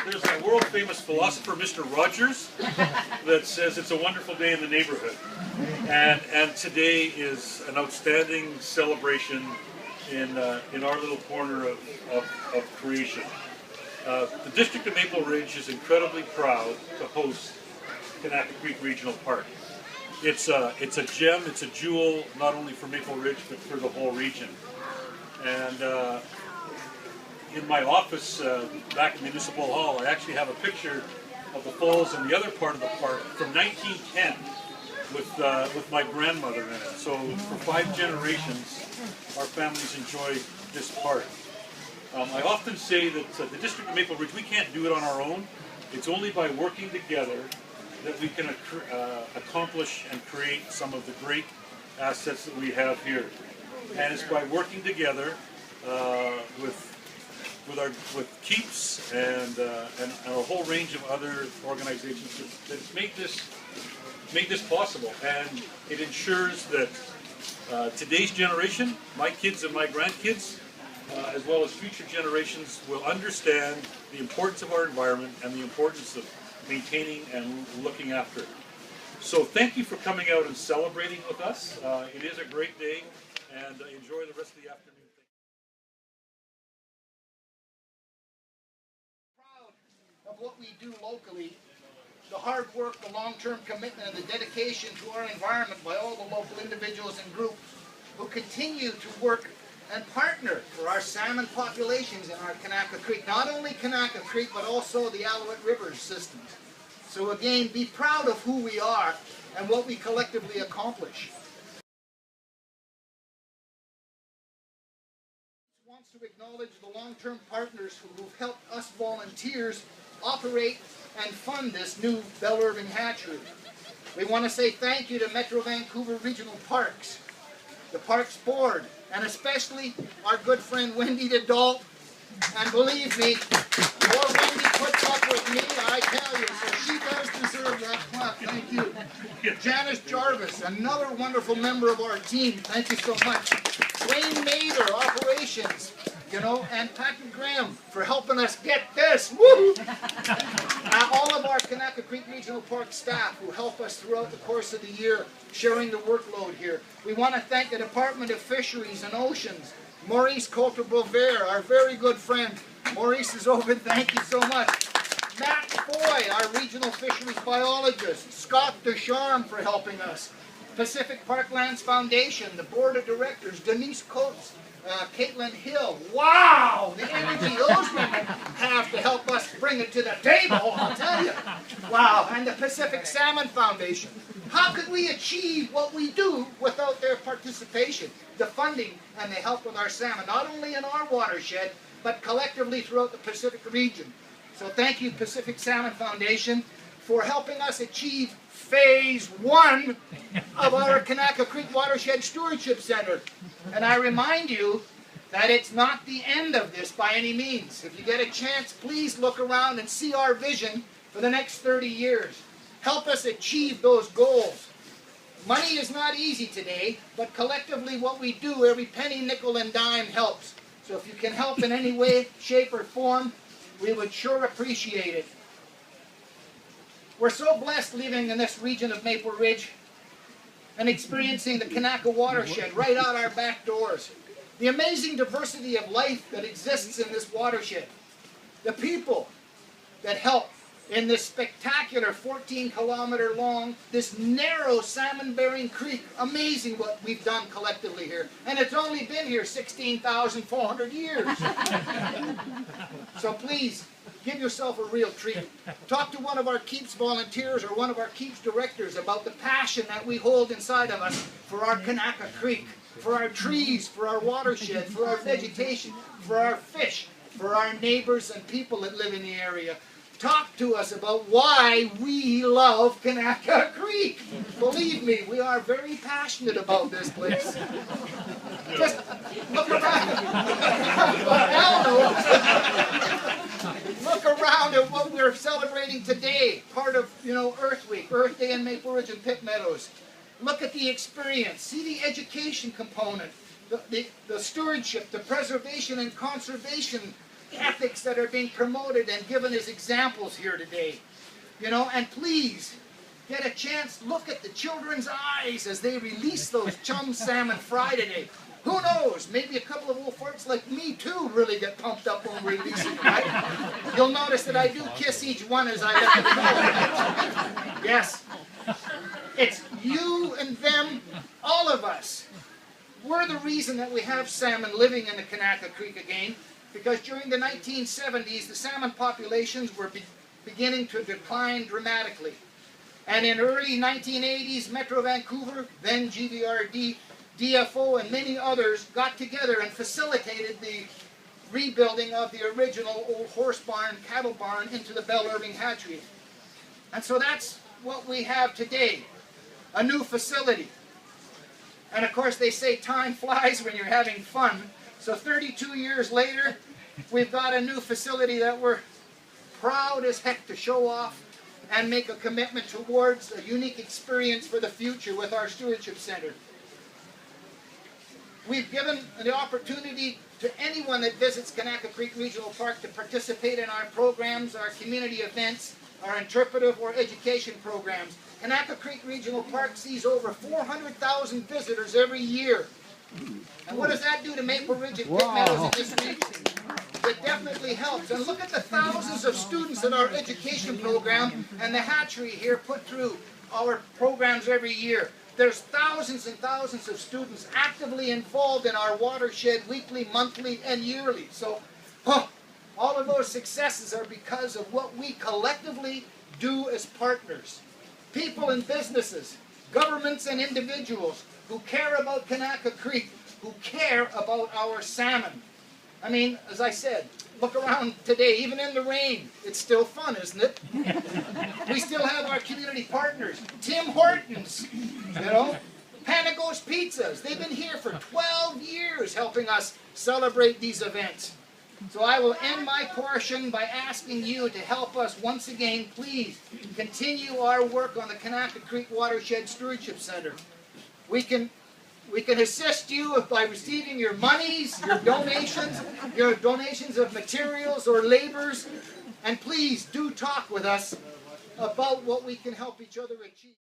There's a world-famous philosopher, Mr. Rogers, that says it's a wonderful day in the neighborhood. And today is an outstanding celebration in our little corner of creation. The District of Maple Ridge is incredibly proud to host Kanaka Creek Regional Park. It's a gem, it's a jewel, not only for Maple Ridge, but for the whole region. And in my office back in Municipal Hall, I actually have a picture of the falls and the other part of the park from 1910 with my grandmother in it. So for 5 generations, our families enjoy this park. I often say that the District of Maple Ridge, we can't do it on our own. It's only by working together that we can accomplish and create some of the great assets that we have here. And it's by working together with Keeps and a whole range of other organizations that make this possible. And it ensures that today's generation, my kids and my grandkids, as well as future generations, will understand the importance of our environment and the importance of maintaining and looking after it. So thank you for coming out and celebrating with us. It is a great day, and enjoy the rest of the afternoon. Of what we do locally, the hard work, the long-term commitment, and the dedication to our environment by all the local individuals and groups who continue to work and partner for our salmon populations in our Kanaka Creek. Not only Kanaka Creek, but also the Alouette River systems. So again, be proud of who we are and what we collectively accomplish. Wants to acknowledge the long-term partners who've helped us volunteers operate and fund this new Bell-Irving hatchery. We want to say thank you to Metro Vancouver Regional Parks, the Parks Board, and especially our good friend Wendy DeDalt. And believe me, more Wendy puts up with me, I tell you, so she does deserve that clap. Thank you. Janice Jarvis, another wonderful member of our team. Thank you so much. Wayne Mader, operations, and Patrick Graham for helping us get this. Woo! All of our Kanaka Creek Regional Park staff who help us throughout the course of the year, sharing the workload here. We want to thank the Department of Fisheries and Oceans, Maurice Coulter-Beauvert, our very good friend. Maurice is open, thank you so much. Matt Foy, our regional fisheries biologist. Scott Descharme for helping us. Pacific Parklands Foundation, the board of directors, Denise Coates, Caitlin Hill. Wow! The energy those women have to help us bring it to the table, I'll tell you. Wow, and the Pacific Salmon Foundation. How could we achieve what we do without their participation, the funding and the help with our salmon, not only in our watershed, but collectively throughout the Pacific region. So thank you, Pacific Salmon Foundation, for helping us achieve Phase 1 of our Kanaka Creek Watershed Stewardship Center. And I remind you that it's not the end of this by any means. If you get a chance, please look around and see our vision for the next 30 years. Help us achieve those goals. Money is not easy today, but collectively what we do, every penny, nickel, and dime helps. So if you can help in any way, shape, or form, we would sure appreciate it. We're so blessed living in this region of Maple Ridge and experiencing the Kanaka watershed right out our back doors. The amazing diversity of life that exists in this watershed. The people that help in this spectacular 14-kilometer long, this narrow salmon-bearing creek. Amazing what we've done collectively here. And it's only been here 16,400 years. So please, give yourself a real treat. Talk to one of our Keeps volunteers or one of our Keeps directors about the passion that we hold inside of us for our Kanaka Creek, for our trees, for our watershed, for our vegetation, for our fish, for our neighbors and people that live in the area. Talk to us about why we love Kanaka Creek. Believe me, we are very passionate about this place. Just look around. Look around at what we're celebrating today. Part of, Earth Week, Earth Day in Maple Ridge and Pitt Meadows. Look at the experience. See the education component, the stewardship, the preservation and conservation ethics that are being promoted and given as examples here today. You know, and please, get a chance, look at the children's eyes as they release those chum salmon fry today. Who knows, maybe a couple of old farts like me too really get pumped up when we release them, right? You'll notice that I do kiss each one as I let them go. Yes. It's you and them, all of us. We're the reason that we have salmon living in the Kanaka Creek again, because during the 1970s, the salmon populations were beginning to decline dramatically. And in early 1980s, Metro Vancouver, then GVRD, DFO, and many others got together and facilitated the rebuilding of the original old horse barn, cattle barn into the Bell-Irving hatchery. And so that's what we have today, a new facility. And of course they say time flies when you're having fun. So 32 years later, we've got a new facility that we're proud as heck to show off and make a commitment towards a unique experience for the future with our Stewardship Center. We've given the opportunity to anyone that visits Kanaka Creek Regional Park to participate in our programs, our community events, our interpretive or education programs. Kanaka Creek Regional Park sees over 400,000 visitors every year. And what does that do to Maple Ridge and Pitt Meadows in this region? It definitely helps. And look at the thousands of students in our education program and the hatchery here put through our programs every year. There's thousands and thousands of students actively involved in our watershed weekly, monthly, and yearly. So, all of those successes are because of what we collectively do as partners. People and businesses, governments and individuals who care about Kanaka Creek, who care about our salmon. I mean, as I said, look around today, even in the rain, it's still fun, isn't it? We still have our community partners. Tim Hortons, you know, Panagos Pizzas. They've been here for 12 years helping us celebrate these events. So I will end my portion by asking you to help us once again, please, continue our work on the Kanaka Creek Watershed Stewardship Center. We can assist you by receiving your monies, your donations of materials or labors, and please do talk with us about what we can help each other achieve.